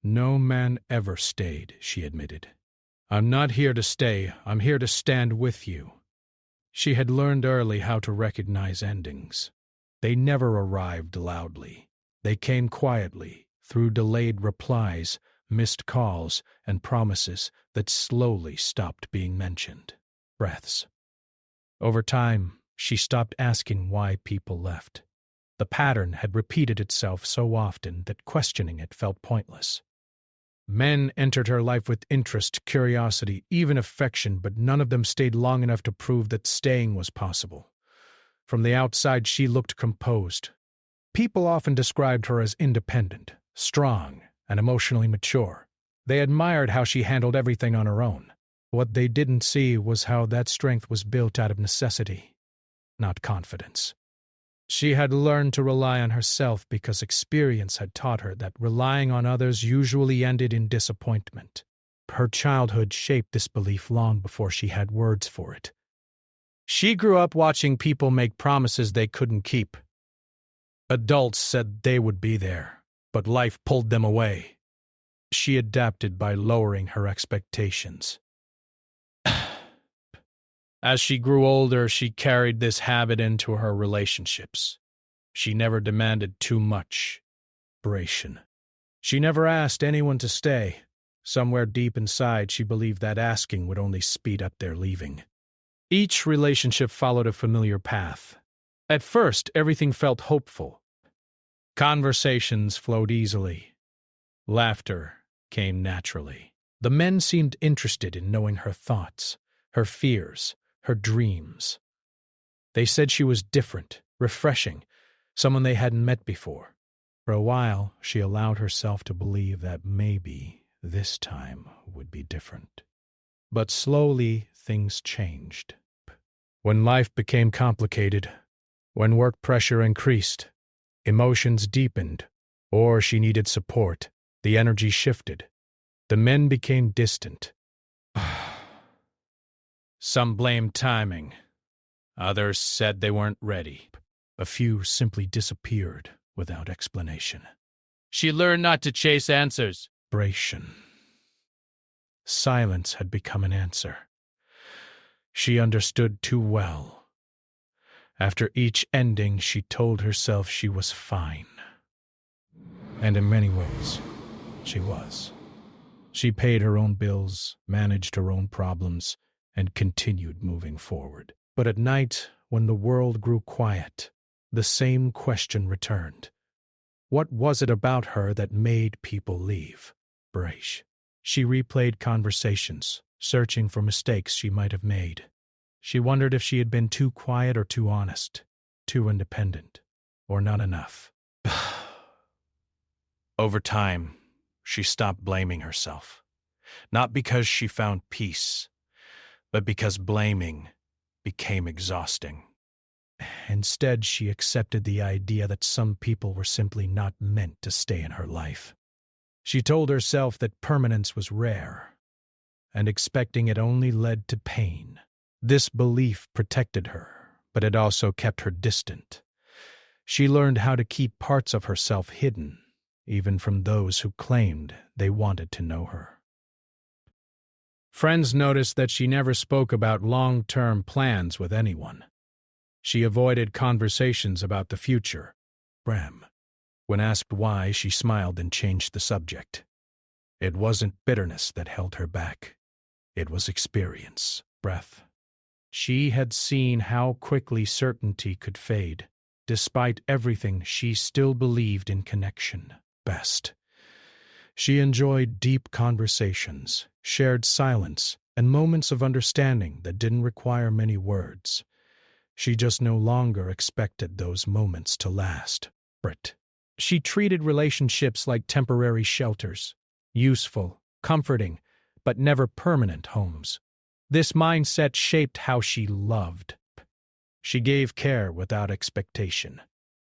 No man ever stayed, she admitted. I'm not here to stay, I'm here to stand with you. She had learned early how to recognize endings. They never arrived loudly. They came quietly, through delayed replies, missed calls, and promises that slowly stopped being mentioned. Breaths. Over time, she stopped asking why people left. The pattern had repeated itself so often that questioning it felt pointless. Men entered her life with interest, curiosity, even affection, but none of them stayed long enough to prove that staying was possible. From the outside, she looked composed. People often described her as independent, strong, and emotionally mature. They admired how she handled everything on her own. What they didn't see was how that strength was built out of necessity, not confidence. She had learned to rely on herself because experience had taught her that relying on others usually ended in disappointment. Her childhood shaped this belief long before she had words for it. She grew up watching people make promises they couldn't keep. Adults said they would be there, but life pulled them away. She adapted by lowering her expectations. As she grew older, she carried this habit into her relationships. She never demanded too much. Narration. She never asked anyone to stay. Somewhere deep inside, she believed that asking would only speed up their leaving. Each relationship followed a familiar path. At first, everything felt hopeful. Conversations flowed easily. Laughter came naturally. The men seemed interested in knowing her thoughts, her fears, her dreams. They said she was different, refreshing, someone they hadn't met before. For a while, she allowed herself to believe that maybe this time would be different. But slowly, things changed. When life became complicated, when work pressure increased, emotions deepened, or she needed support, the energy shifted. The men became distant. Some blamed timing. Others said they weren't ready. A few simply disappeared without explanation. She learned not to chase answers. Narration. Silence had become an answer. She understood too well. After each ending, she told herself she was fine. And in many ways, she was. She paid her own bills, managed her own problems, and continued moving forward. But at night, when the world grew quiet, the same question returned. What was it about her that made people leave? Narration. She replayed conversations, searching for mistakes she might have made. She wondered if she had been too quiet or too honest, too independent, or not enough. Over time, she stopped blaming herself. Not because she found peace, but because blaming became exhausting. Instead, she accepted the idea that some people were simply not meant to stay in her life. She told herself that permanence was rare, and expecting it only led to pain. This belief protected her, but it also kept her distant. She learned how to keep parts of herself hidden, even from those who claimed they wanted to know her. Friends noticed that she never spoke about long-term plans with anyone. She avoided conversations about the future. When asked why, she smiled and changed the subject. It wasn't bitterness that held her back. It was experience. Breath. She had seen how quickly certainty could fade. Despite everything, she still believed in connection best. She enjoyed deep conversations, shared silence, and moments of understanding that didn't require many words. She just no longer expected those moments to last. She treated relationships like temporary shelters, useful, comforting, but never permanent homes. This mindset shaped how she loved. She gave care without expectation.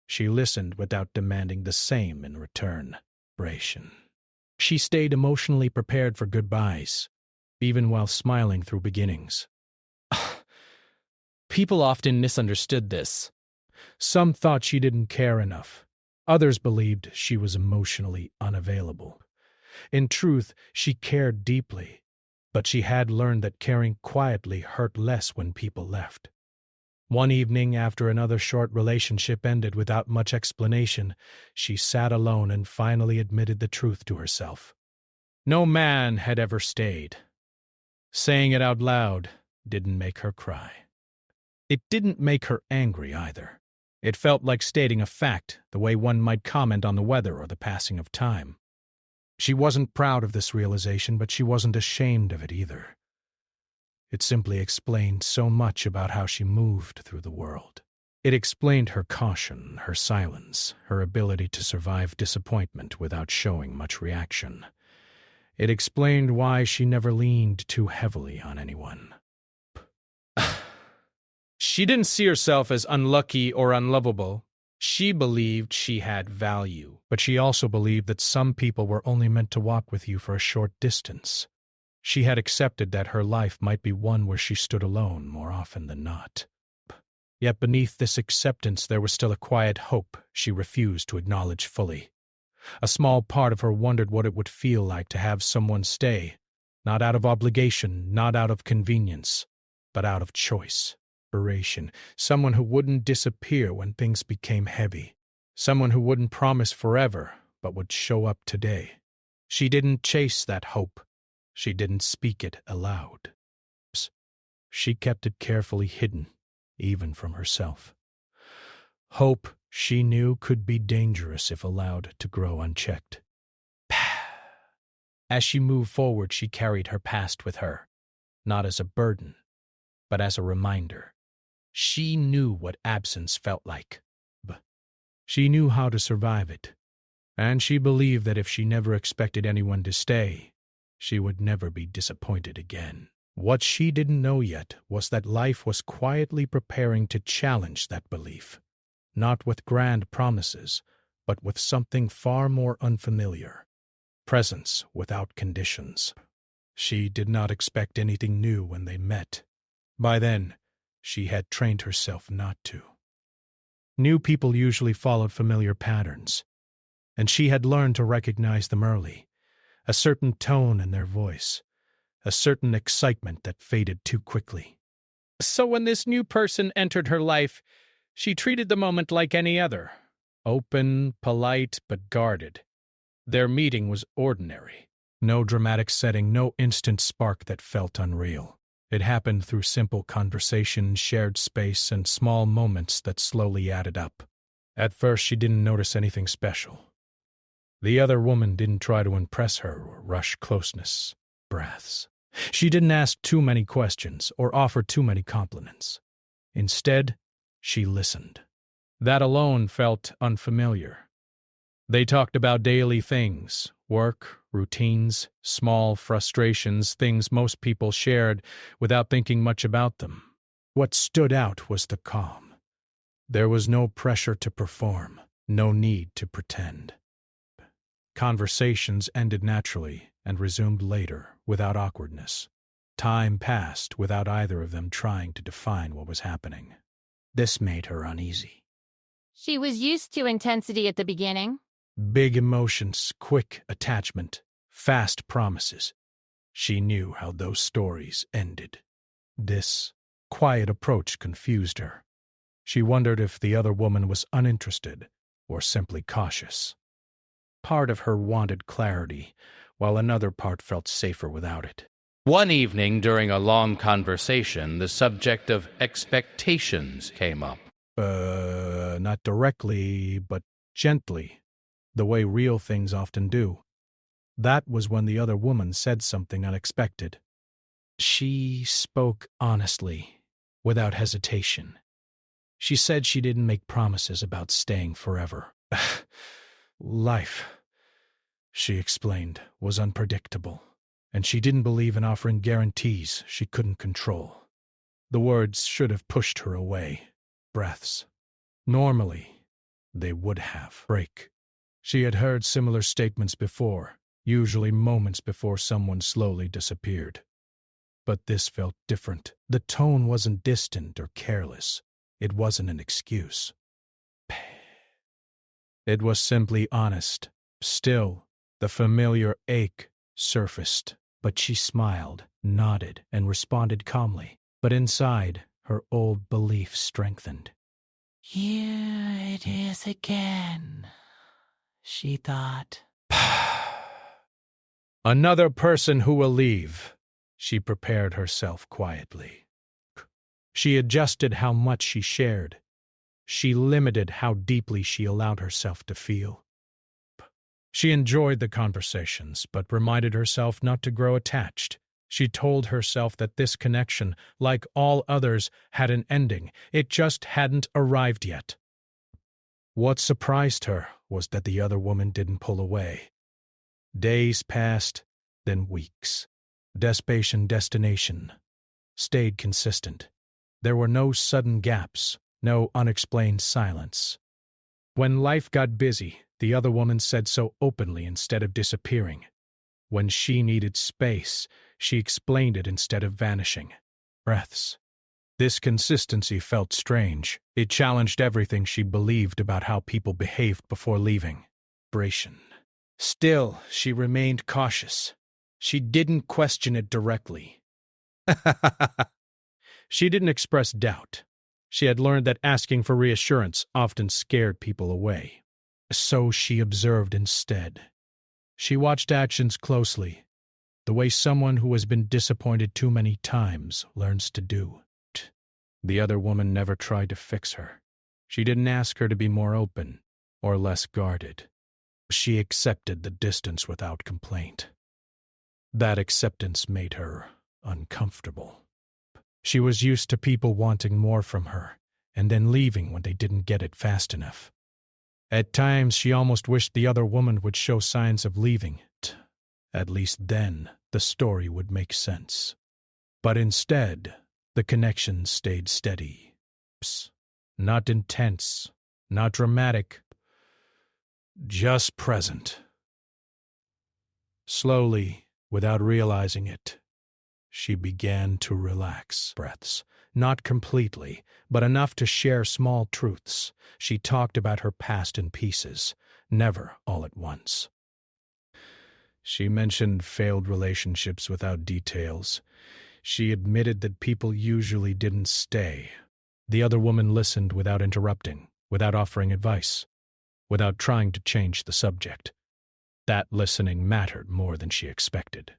She listened without demanding the same in return. Narration. She stayed emotionally prepared for goodbyes, even while smiling through beginnings. People often misunderstood this. Some thought she didn't care enough. Others believed she was emotionally unavailable. In truth, she cared deeply, but she had learned that caring quietly hurt less when people left. One evening, after another short relationship ended without much explanation, she sat alone and finally admitted the truth to herself. No man had ever stayed. Saying it out loud didn't make her cry. It didn't make her angry either. It felt like stating a fact, the way one might comment on the weather or the passing of time. She wasn't proud of this realization, but she wasn't ashamed of it either. It simply explained so much about how she moved through the world. It explained her caution, her silence, her ability to survive disappointment without showing much reaction. It explained why she never leaned too heavily on anyone. She didn't see herself as unlucky or unlovable. She believed she had value, but she also believed that some people were only meant to walk with you for a short distance. She had accepted that her life might be one where she stood alone more often than not. Yet beneath this acceptance there was still a quiet hope she refused to acknowledge fully. A small part of her wondered what it would feel like to have someone stay, not out of obligation, not out of convenience, but out of choice, inspiration, someone who wouldn't disappear when things became heavy, someone who wouldn't promise forever, but would show up today. She didn't chase that hope. She didn't speak it aloud. She kept it carefully hidden, even from herself. Hope, she knew, could be dangerous if allowed to grow unchecked. As she moved forward, she carried her past with her, not as a burden, but as a reminder. She knew what absence felt like. She knew how to survive it, and she believed that if she never expected anyone to stay, she would never be disappointed again. What she didn't know yet was that life was quietly preparing to challenge that belief, not with grand promises, but with something far more unfamiliar: presence without conditions. She did not expect anything new when they met. By then, she had trained herself not to. New people usually followed familiar patterns, and she had learned to recognize them early. A certain tone in their voice, a certain excitement that faded too quickly. So when this new person entered her life, she treated the moment like any other, open, polite, but guarded. Their meeting was ordinary. No dramatic setting, no instant spark that felt unreal. It happened through simple conversation, shared space, and small moments that slowly added up. At first, she didn't notice anything special. The other woman didn't try to impress her or rush closeness, breaths. She didn't ask too many questions or offer too many compliments. Instead, she listened. That alone felt unfamiliar. They talked about daily things, work, routines, small frustrations, things most people shared without thinking much about them. What stood out was the calm. There was no pressure to perform, no need to pretend. Conversations ended naturally and resumed later without awkwardness. Time passed without either of them trying to define what was happening. This made her uneasy. She was used to intensity at the beginning. Big emotions, quick attachment, fast promises. She knew how those stories ended. This quiet approach confused her. She wondered if the other woman was uninterested or simply cautious. Part of her wanted clarity, while another part felt safer without it. One evening during a long conversation, the subject of expectations came up. Not directly, but gently, the way real things often do. That was when the other woman said something unexpected. She spoke honestly, without hesitation. She said she didn't make promises about staying forever. Life, she explained, was unpredictable, and she didn't believe in offering guarantees she couldn't control. The words should have pushed her away. Breaths. Normally, they would have. Break. She had heard similar statements before, usually moments before someone slowly disappeared. But this felt different. The tone wasn't distant or careless. It wasn't an excuse. It was simply honest. Still, The familiar ache surfaced, but she smiled, nodded, and responded calmly. But inside, her old belief strengthened. Here it is again, she thought. Another person who will leave. She prepared herself quietly. She adjusted how much she shared. She limited how deeply she allowed herself to feel. She enjoyed the conversations, but reminded herself not to grow attached. She told herself that this connection, like all others, had an ending. It just hadn't arrived yet. What surprised her was that the other woman didn't pull away. Days passed, then weeks. Destination stayed consistent. There were no sudden gaps, no unexplained silence. When life got busy, the other woman said so openly instead of disappearing. When she needed space, she explained it instead of vanishing. Breaths. This consistency felt strange. It challenged everything she believed about how people behaved before leaving. Narration. Still, she remained cautious. She didn't question it directly. She didn't express doubt. She had learned that asking for reassurance often scared people away. So she observed instead. She watched actions closely, the way someone who has been disappointed too many times learns to do. The other woman never tried to fix her. She didn't ask her to be more open or less guarded. She accepted the distance without complaint. That acceptance made her uncomfortable. She was used to people wanting more from her and then leaving when they didn't get it fast enough. At times, she almost wished the other woman would show signs of leaving. At least then, the story would make sense. But instead, the connection stayed steady. Not intense, not dramatic, just present. Slowly, without realizing it, she began to relax. Breaths. Not completely, but enough to share small truths. She talked about her past in pieces, never all at once. She mentioned failed relationships without details. She admitted that people usually didn't stay. The other woman listened without interrupting, without offering advice, without trying to change the subject. That listening mattered more than she expected.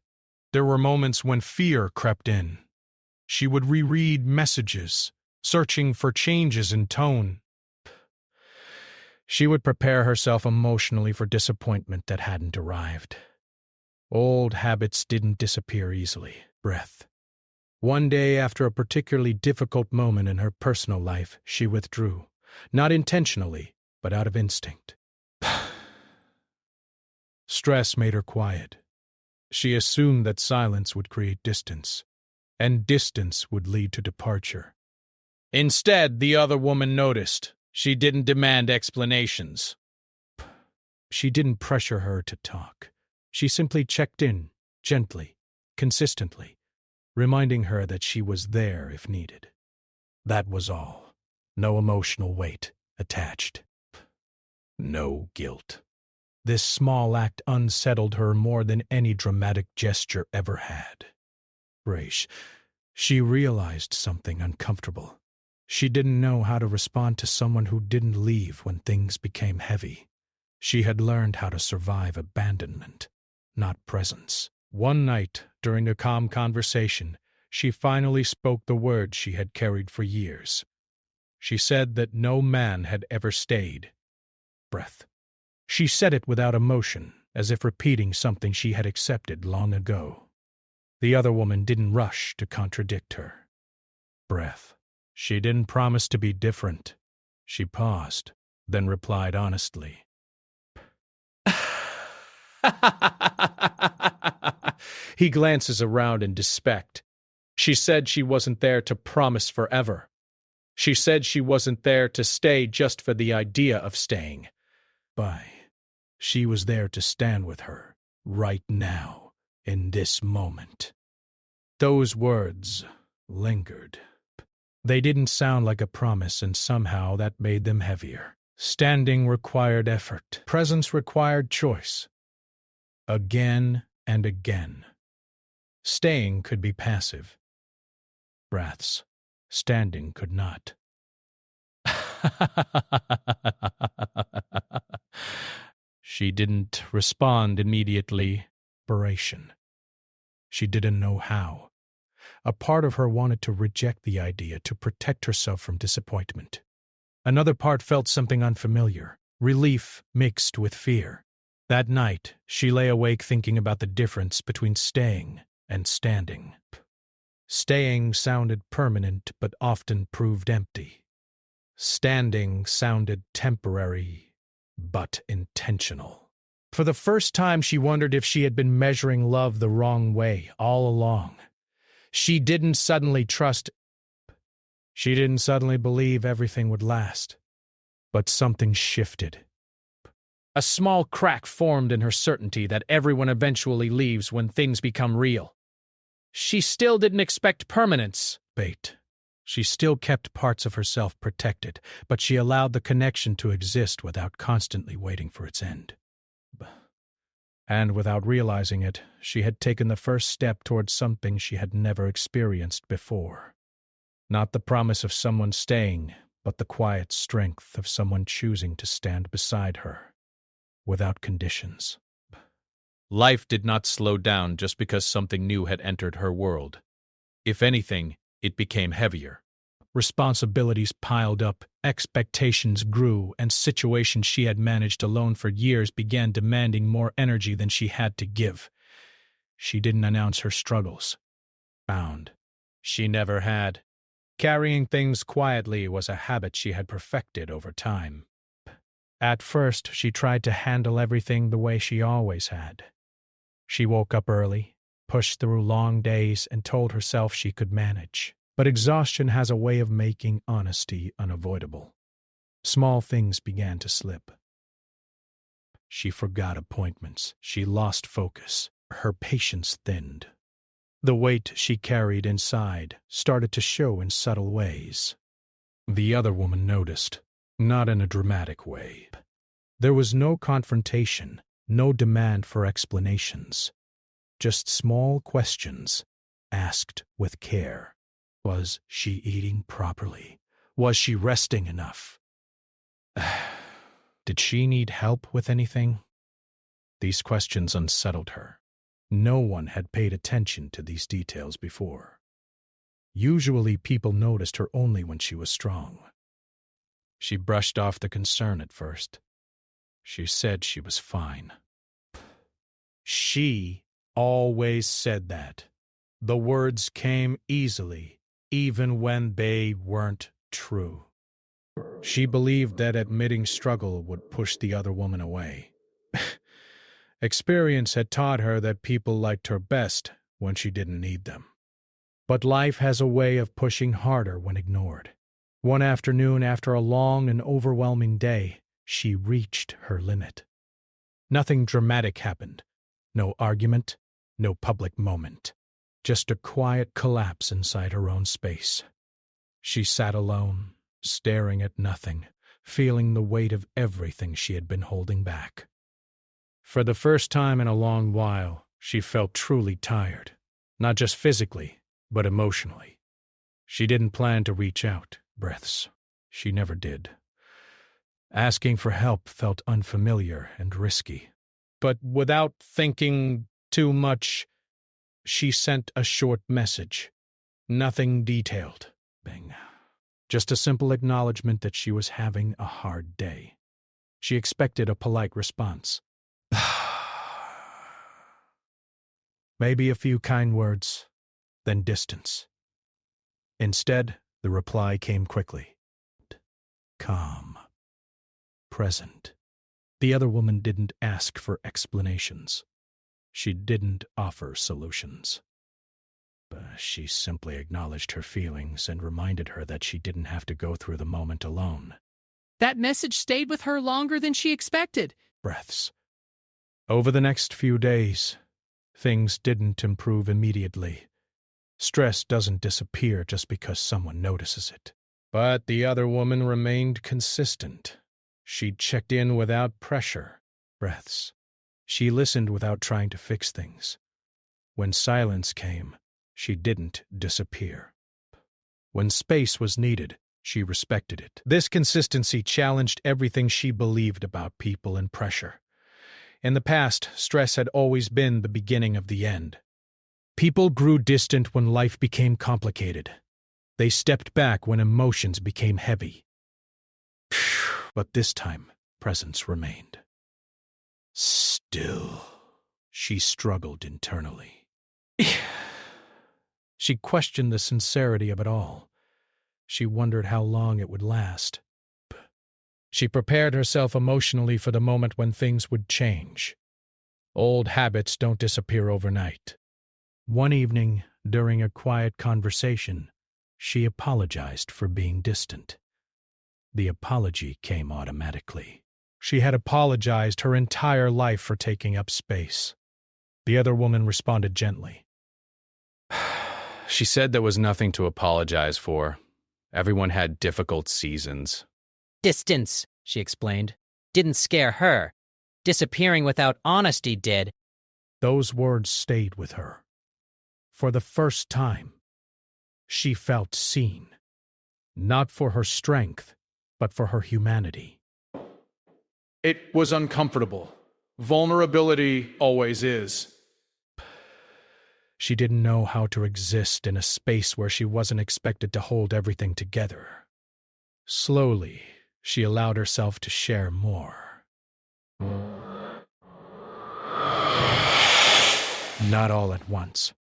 There were moments when fear crept in. She would reread messages, searching for changes in tone. She would prepare herself emotionally for disappointment that hadn't arrived. Old habits didn't disappear easily. Breath. One day, after a particularly difficult moment in her personal life, she withdrew, not intentionally, but out of instinct. Stress made her quiet. She assumed that silence would create distance, and distance would lead to departure. Instead, the other woman noticed. She didn't demand explanations. She didn't pressure her to talk. She simply checked in, gently, consistently, reminding her that she was there if needed. That was all. No emotional weight attached. No guilt. This small act unsettled her more than any dramatic gesture ever had. She realized something uncomfortable. She didn't know how to respond to someone who didn't leave when things became heavy. She had learned how to survive abandonment, not presence. One night, during a calm conversation, she finally spoke the words she had carried for years. She said that no man had ever stayed. Breath. She said it without emotion, as if repeating something she had accepted long ago. The other woman didn't rush to contradict her. Breath. She didn't promise to be different. She paused, then replied honestly. He glances around in disrespect. She said she wasn't there to promise forever. She said she wasn't there to stay just for the idea of staying. She was there to stand with her, right now, in this moment. Those words lingered. They didn't sound like a promise, and somehow that made them heavier. Standing required effort. Presence required choice. again and again. Staying could be passive. Breaths. Standing could not. She didn't respond immediately. Desperation. She didn't know how. A part of her wanted to reject the idea to protect herself from disappointment. Another part felt something unfamiliar, relief mixed with fear. That night, she lay awake thinking about the difference between staying and standing. Staying sounded permanent but often proved empty. Standing sounded temporary but intentional. For the first time, she wondered if she had been measuring love the wrong way all along. She didn't suddenly believe everything would last. But something shifted. A small crack formed in her certainty that everyone eventually leaves when things become real. She still didn't expect permanence. She still kept parts of herself protected, but she allowed the connection to exist without constantly waiting for its end. And without realizing it, she had taken the first step towards something she had never experienced before. Not the promise of someone staying, but the quiet strength of someone choosing to stand beside her, without conditions. Life did not slow down just because something new had entered her world. If anything, it became heavier. Responsibilities piled up, expectations grew, and situations she had managed alone for years began demanding more energy than she had to give. She didn't announce her struggles. She never had. Carrying things quietly was a habit she had perfected over time. At first, she tried to handle everything the way she always had. She woke up early, pushed through long days, and told herself she could manage. But exhaustion has a way of making honesty unavoidable. Small things began to slip. She forgot appointments. She lost focus. Her patience thinned. The weight she carried inside started to show in subtle ways. The other woman noticed, not in a dramatic way. There was no confrontation, no demand for explanations. Just small questions, asked with care. Was she eating properly? Was she resting enough? Did she need help with anything? These questions unsettled her. No one had paid attention to these details before. Usually people noticed her only when she was strong. She brushed off the concern at first. She said she was fine. She always said that. The words came easily, even when they weren't true. She believed that admitting struggle would push the other woman away. Experience had taught her that people liked her best when she didn't need them. But life has a way of pushing harder when ignored. One afternoon, after a long and overwhelming day, she reached her limit. Nothing dramatic happened. No argument, no public moment. Just a quiet collapse inside her own space. She sat alone, staring at nothing, feeling the weight of everything she had been holding back. For the first time in a long while, she felt truly tired, not just physically, but emotionally. She didn't plan to reach out. Breaths. She never did. Asking for help felt unfamiliar and risky. But without thinking too much, she sent a short message. Nothing detailed. Bang. Just a simple acknowledgement that she was having a hard day. She expected a polite response. Maybe a few kind words, then distance. Instead, the reply came quickly. Calm. Present. The other woman didn't ask for explanations. She didn't offer solutions. She simply acknowledged her feelings and reminded her that she didn't have to go through the moment alone. That message stayed with her longer than she expected. Breaths. Over the next few days, things didn't improve immediately. Stress doesn't disappear just because someone notices it. But the other woman remained consistent. She checked in without pressure. Breaths. She listened without trying to fix things. When silence came, she didn't disappear. When space was needed, she respected it. This consistency challenged everything she believed about people and pressure. In the past, stress had always been the beginning of the end. People grew distant when life became complicated. They stepped back when emotions became heavy. But this time, presence remained. Still, she struggled internally. She questioned the sincerity of it all. She wondered how long it would last. She prepared herself emotionally for the moment when things would change. Old habits don't disappear overnight. One evening, during a quiet conversation, she apologized for being distant. The apology came automatically. She had apologized her entire life for taking up space. The other woman responded gently. She said there was nothing to apologize for. Everyone had difficult seasons. Distance, she explained, didn't scare her. Disappearing without honesty did. Those words stayed with her. For the first time, she felt seen. Not for her strength, but for her humanity. It was uncomfortable. Vulnerability always is. She didn't know how to exist in a space where she wasn't expected to hold everything together. Slowly, she allowed herself to share more. Not all at once.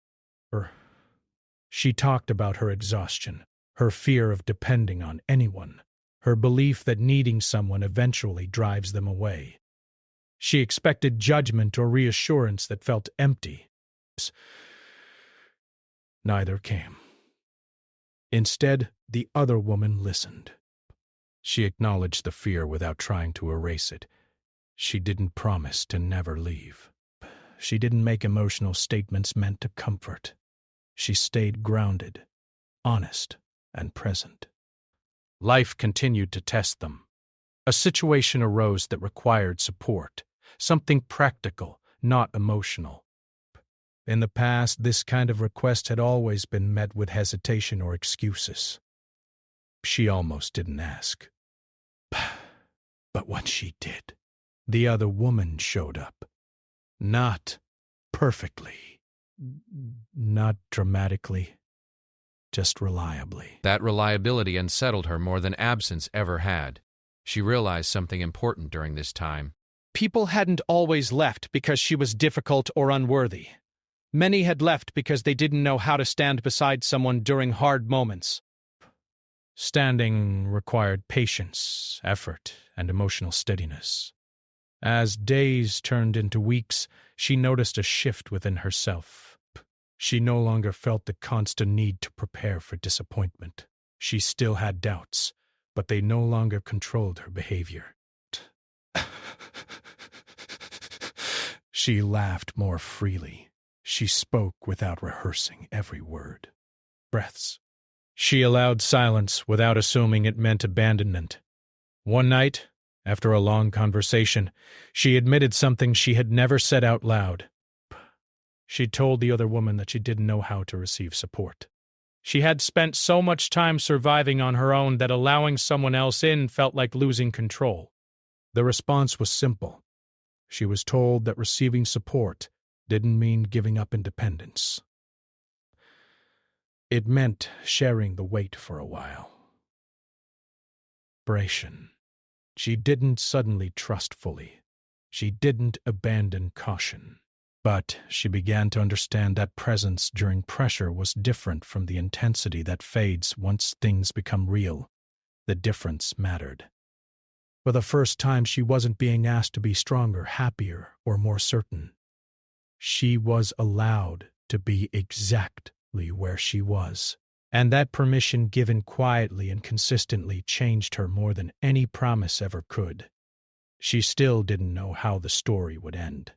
She talked about her exhaustion, her fear of depending on anyone, her belief that needing someone eventually drives them away. She expected judgment or reassurance that felt empty. Neither came. Instead, the other woman listened. She acknowledged the fear without trying to erase it. She didn't promise to never leave. She didn't make emotional statements meant to comfort. She stayed grounded, honest, and present. Life continued to test them. A situation arose that required support, something practical, not emotional. In the past, this kind of request had always been met with hesitation or excuses. She almost didn't ask. But when she did, the other woman showed up. Not perfectly, not dramatically, just reliably. That reliability unsettled her more than absence ever had. She realized something important during this time. People hadn't always left because she was difficult or unworthy. Many had left because they didn't know how to stand beside someone during hard moments. Standing required patience, effort, and emotional steadiness. As days turned into weeks, she noticed a shift within herself. She no longer felt the constant need to prepare for disappointment. She still had doubts, but they no longer controlled her behavior. She laughed more freely. She spoke without rehearsing every word. Breaths. She allowed silence without assuming it meant abandonment. One night, after a long conversation, she admitted something she had never said out loud. She told the other woman that she didn't know how to receive support. She had spent so much time surviving on her own that allowing someone else in felt like losing control. The response was simple. She was told that receiving support didn't mean giving up independence. It meant sharing the weight for a while. Bration. She didn't suddenly trust fully. She didn't abandon caution. But she began to understand that presence during pressure was different from the intensity that fades once things become real. The difference mattered. For the first time, she wasn't being asked to be stronger, happier, or more certain. She was allowed to be exactly where she was, and that permission given quietly and consistently changed her more than any promise ever could. She still didn't know how the story would end.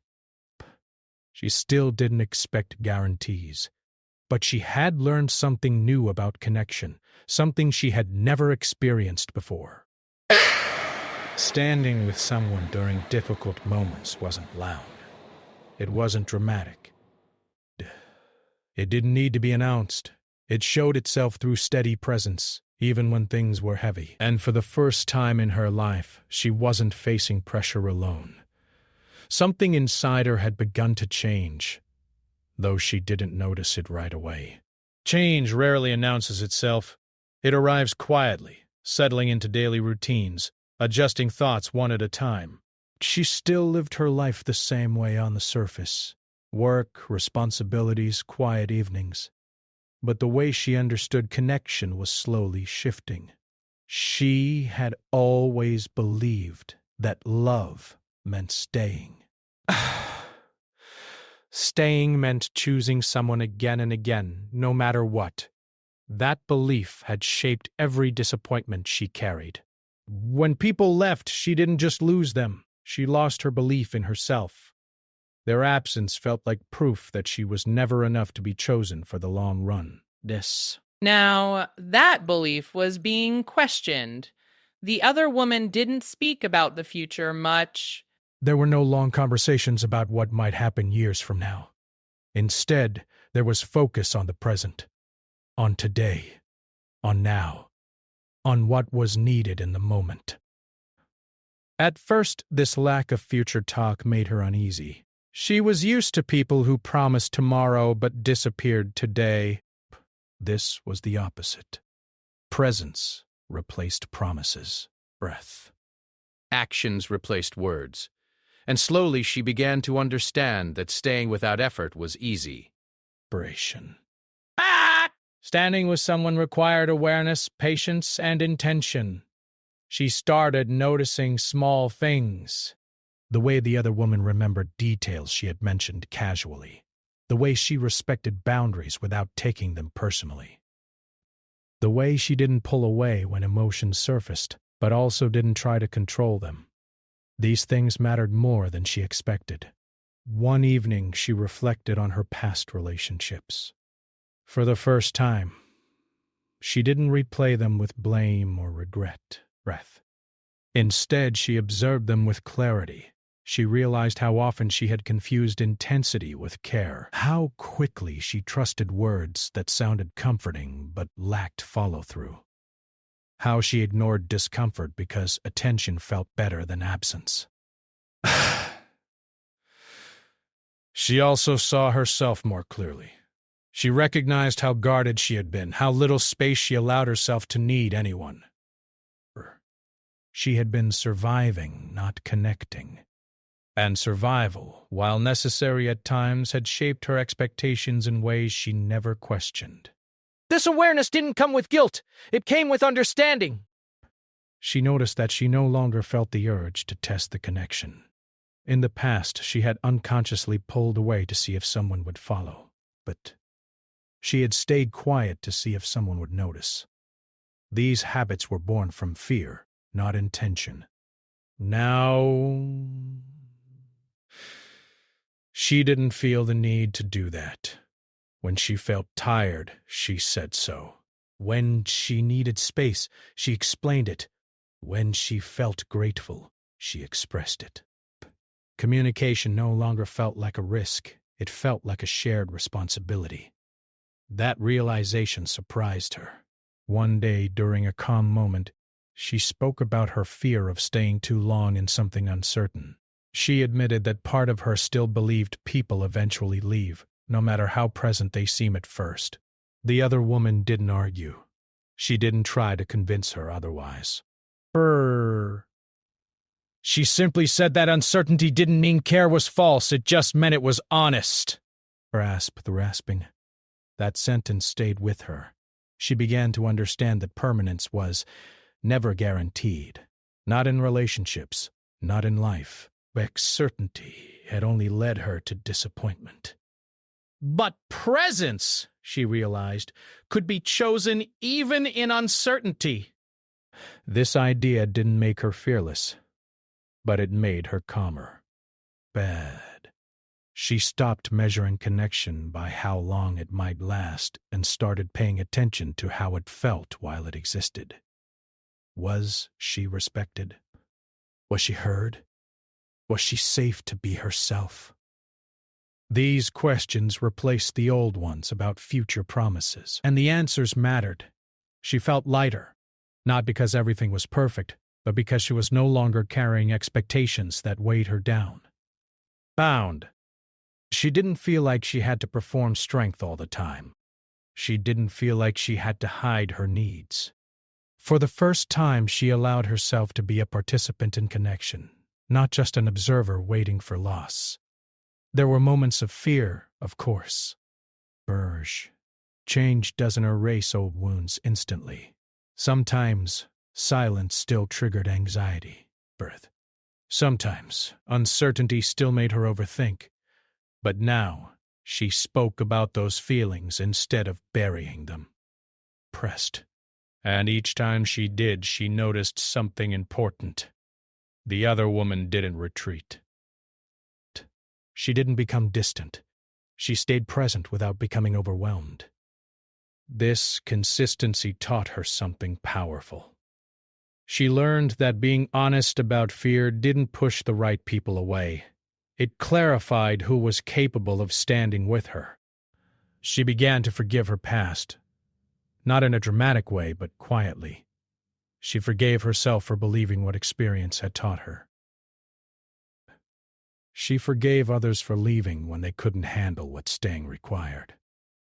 She still didn't expect guarantees, but she had learned something new about connection, something she had never experienced before. Standing with someone during difficult moments wasn't loud. It wasn't dramatic. It didn't need to be announced. It showed itself through steady presence, even when things were heavy. And for the first time in her life, she wasn't facing pressure alone. Something inside her had begun to change, though she didn't notice it right away. Change rarely announces itself. It arrives quietly, settling into daily routines, adjusting thoughts one at a time. She still lived her life the same way on the surface. Work, responsibilities, quiet evenings. But the way she understood connection was slowly shifting. She had always believed that love meant staying. Staying meant choosing someone again and again, no matter what. That belief had shaped every disappointment she carried. When people left, she didn't just lose them. She lost her belief in herself. Their absence felt like proof that she was never enough to be chosen for the long run. Now, that belief was being questioned. The other woman didn't speak about the future much. There were no long conversations about what might happen years from now. Instead, there was focus on the present, on today, on now, on what was needed in the moment. At first, this lack of future talk made her uneasy. She was used to people who promised tomorrow but disappeared today. This was the opposite. Presence replaced promises. Breath. Actions replaced words. And slowly she began to understand that staying without effort was easy. Inspiration. Standing with someone required awareness, patience, and intention. She started noticing small things. The way the other woman remembered details she had mentioned casually. The way she respected boundaries without taking them personally. The way she didn't pull away when emotions surfaced, but also didn't try to control them. These things mattered more than she expected. One evening, she reflected on her past relationships. For the first time, she didn't replay them with blame or regret. Instead, she observed them with clarity. She realized how often she had confused intensity with care, how quickly she trusted words that sounded comforting but lacked follow-through, how she ignored discomfort because attention felt better than absence. She also saw herself more clearly. She recognized how guarded she had been, how little space she allowed herself to need anyone. She had been surviving, not connecting. And survival, while necessary at times, had shaped her expectations in ways she never questioned. This awareness didn't come with guilt. It came with understanding. She noticed that she no longer felt the urge to test the connection. In the past, she had unconsciously pulled away to see if someone would follow, but she had stayed quiet to see if someone would notice. These habits were born from fear, not intention. Now, she didn't feel the need to do that. When she felt tired, she said so. When she needed space, she explained it. When she felt grateful, she expressed it. Communication no longer felt like a risk. It felt like a shared responsibility. That realization surprised her. One day, during a calm moment, she spoke about her fear of staying too long in something uncertain. She admitted that part of her still believed people eventually leave, no matter how present they seem at first. The other woman didn't argue. She didn't try to convince her otherwise. She simply said that uncertainty didn't mean care was false, it just meant it was honest. Rasping. That sentence stayed with her. She began to understand that permanence was never guaranteed. Not in relationships, not in life. Certainty had only led her to disappointment. But presence, she realized, could be chosen even in uncertainty. This idea didn't make her fearless, but it made her calmer. Bad. She stopped measuring connection by how long it might last and started paying attention to how it felt while it existed. Was she respected? Was she heard? Was she safe to be herself? These questions replaced the old ones about future promises, and the answers mattered. She felt lighter, not because everything was perfect, but because she was no longer carrying expectations that weighed her down. Bound. She didn't feel like she had to perform strength all the time. She didn't feel like she had to hide her needs. For the first time, she allowed herself to be a participant in connection, not just an observer waiting for loss. There were moments of fear, of course. Burge. Change doesn't erase old wounds instantly. Sometimes, silence still triggered anxiety. Birth. Sometimes, uncertainty still made her overthink. But now, she spoke about those feelings instead of burying them. Pressed. And each time she did, she noticed something important. The other woman didn't retreat. She didn't become distant. She stayed present without becoming overwhelmed. This consistency taught her something powerful. She learned that being honest about fear didn't push the right people away. It clarified who was capable of standing with her. She began to forgive her past, not in a dramatic way, but quietly. She forgave herself for believing what experience had taught her. She forgave others for leaving when they couldn't handle what staying required.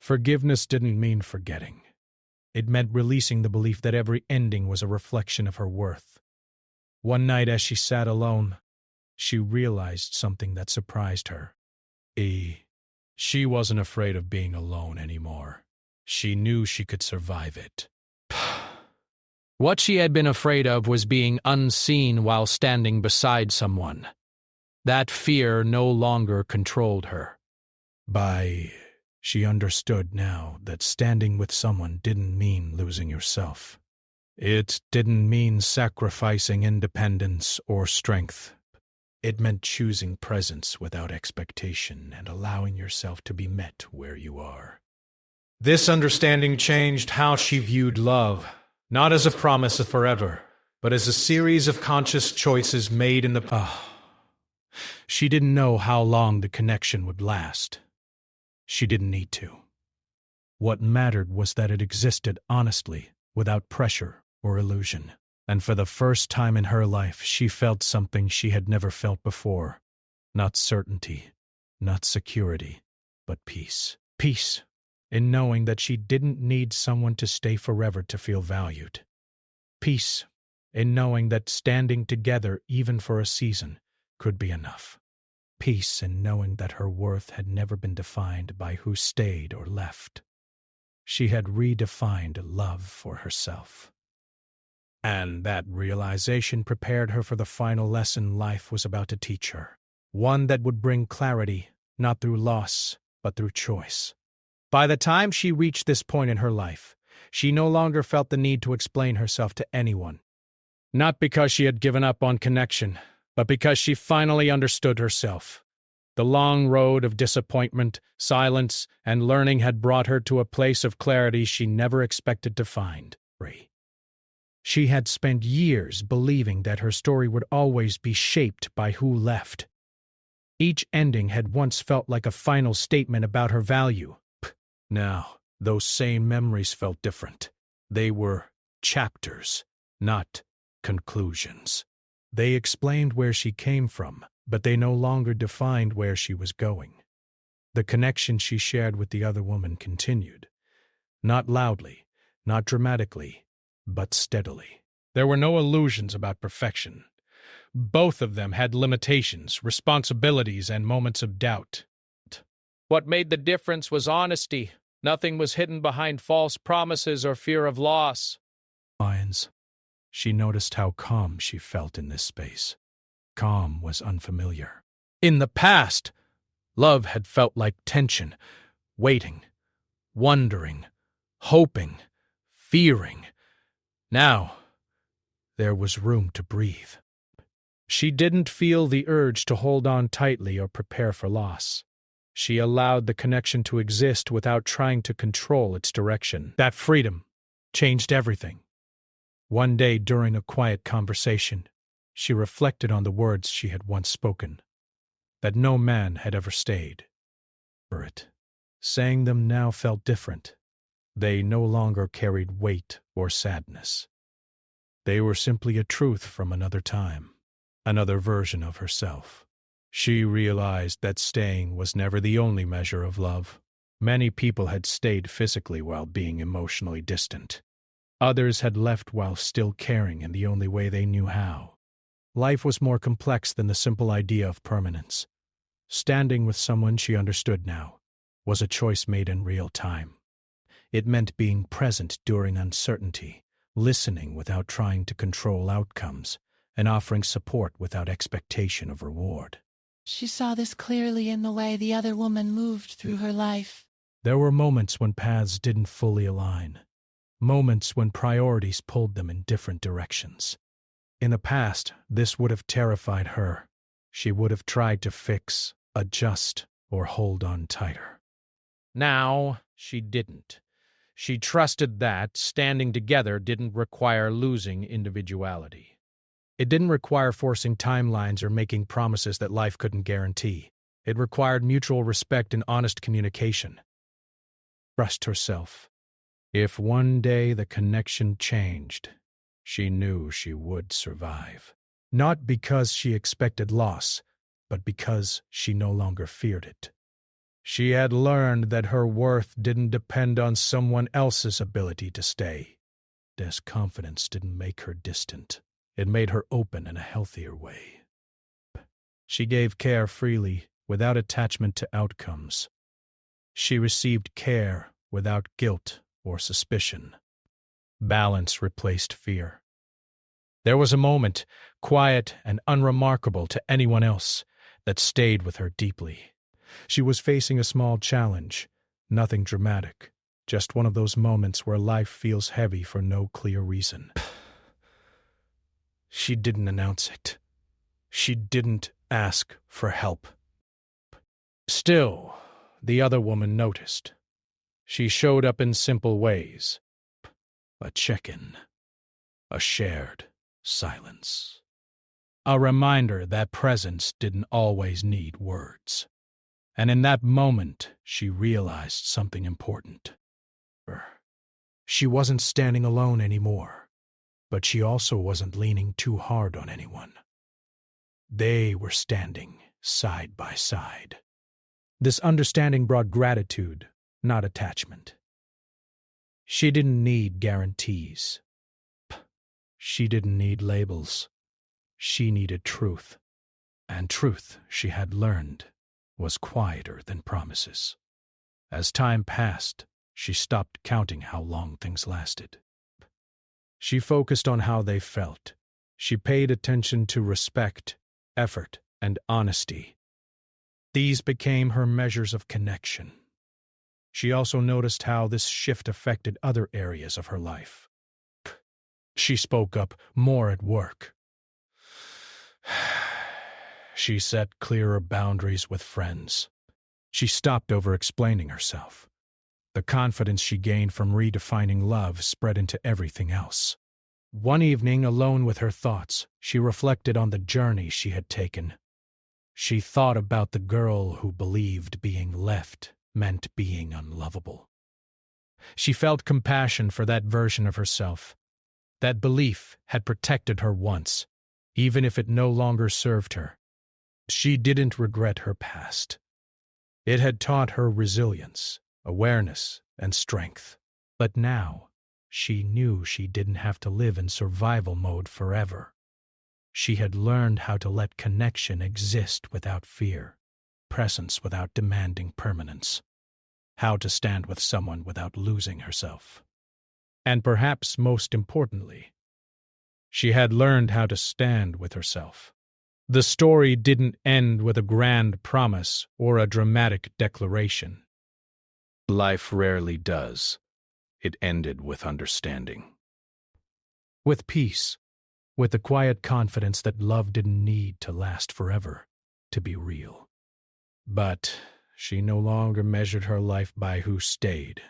Forgiveness didn't mean forgetting. It meant releasing the belief that every ending was a reflection of her worth. One night as she sat alone, she realized something that surprised her. She wasn't afraid of being alone anymore. She knew she could survive it. What she had been afraid of was being unseen while standing beside someone. That fear no longer controlled her. She understood now that standing with someone didn't mean losing yourself. It didn't mean sacrificing independence or strength. It meant choosing presence without expectation and allowing yourself to be met where you are. This understanding changed how she viewed love, not as a promise of forever, but as a series of conscious choices made in the She didn't know how long the connection would last. She didn't need to. What mattered was that it existed honestly, without pressure or illusion. And for the first time in her life, she felt something she had never felt before. Not certainty, not security, but peace. Peace in knowing that she didn't need someone to stay forever to feel valued. Peace in knowing that standing together, even for a season, could be enough. Peace in knowing that her worth had never been defined by who stayed or left. She had redefined love for herself. And that realization prepared her for the final lesson life was about to teach her. One that would bring clarity, not through loss, but through choice. By the time she reached this point in her life, she no longer felt the need to explain herself to anyone. Not because she had given up on connection, but because she finally understood herself. The long road of disappointment, silence, and learning had brought her to a place of clarity she never expected to find. She had spent years believing that her story would always be shaped by who left. Each ending had once felt like a final statement about her value. Now, those same memories felt different. They were chapters, not conclusions. They explained where she came from, but they no longer defined where she was going. The connection she shared with the other woman continued. Not loudly, not dramatically, but steadily. There were no illusions about perfection. Both of them had limitations, responsibilities, and moments of doubt. What made the difference was honesty. Nothing was hidden behind false promises or fear of loss. She noticed how calm she felt in this space. Calm was unfamiliar. In the past, love had felt like tension, waiting, wondering, hoping, fearing. Now, there was room to breathe. She didn't feel the urge to hold on tightly or prepare for loss. She allowed the connection to exist without trying to control its direction. That freedom changed everything. One day during a quiet conversation, she reflected on the words she had once spoken, that no man had ever stayed, For it. Saying them now felt different. They no longer carried weight or sadness. They were simply a truth from another time, another version of herself. She realized that staying was never the only measure of love. Many people had stayed physically while being emotionally distant. Others had left while still caring in the only way they knew how. Life was more complex than the simple idea of permanence. Standing with someone she understood now was a choice made in real time. It meant being present during uncertainty, listening without trying to control outcomes, and offering support without expectation of reward. She saw this clearly in the way the other woman moved through her life. There were moments when paths didn't fully align, moments when priorities pulled them in different directions. In the past, this would have terrified her. She would have tried to fix, adjust, or hold on tighter. Now, she didn't. She trusted that standing together didn't require losing individuality. It didn't require forcing timelines or making promises that life couldn't guarantee. It required mutual respect and honest communication. Trust herself. If one day the connection changed, she knew she would survive. Not because she expected loss, but because she no longer feared it. She had learned that her worth didn't depend on someone else's ability to stay. This confidence didn't make her distant. It made her open in a healthier way. She gave care freely, without attachment to outcomes. She received care without guilt or suspicion. Balance replaced fear. There was a moment, quiet and unremarkable to anyone else, that stayed with her deeply. She was facing a small challenge, nothing dramatic, just one of those moments where life feels heavy for no clear reason. She didn't announce it. She didn't ask for help. Still, the other woman noticed. She showed up in simple ways. A check-in. A shared silence. A reminder that presence didn't always need words. And in that moment, she realized something important. She wasn't standing alone anymore, but she also wasn't leaning too hard on anyone. They were standing side by side. This understanding brought gratitude, not attachment. She didn't need guarantees. She didn't need labels. She needed truth. And truth, she had learned, was quieter than promises. As time passed, she stopped counting how long things lasted. She focused on how they felt. She paid attention to respect, effort, and honesty. These became her measures of connection. She also noticed how this shift affected other areas of her life. She spoke up more at work. She set clearer boundaries with friends. She stopped over-explaining herself. The confidence she gained from redefining love spread into everything else. One evening, alone with her thoughts, she reflected on the journey she had taken. She thought about the girl who believed being left meant being unlovable. She felt compassion for that version of herself. That belief had protected her once, even if it no longer served her. She didn't regret her past. It had taught her resilience, awareness, and strength. But now, she knew she didn't have to live in survival mode forever. She had learned how to let connection exist without fear, presence without demanding permanence, how to stand with someone without losing herself. And perhaps most importantly, she had learned how to stand with herself. The story didn't end with a grand promise or a dramatic declaration. Life rarely does. It ended with understanding. With peace, with the quiet confidence that love didn't need to last forever, to be real. But she no longer measured her life by who stayed.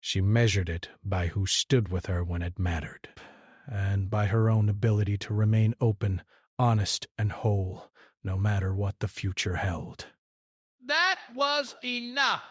She measured it by who stood with her when it mattered, and by her own ability to remain open, honest, and whole, no matter what the future held. That was enough.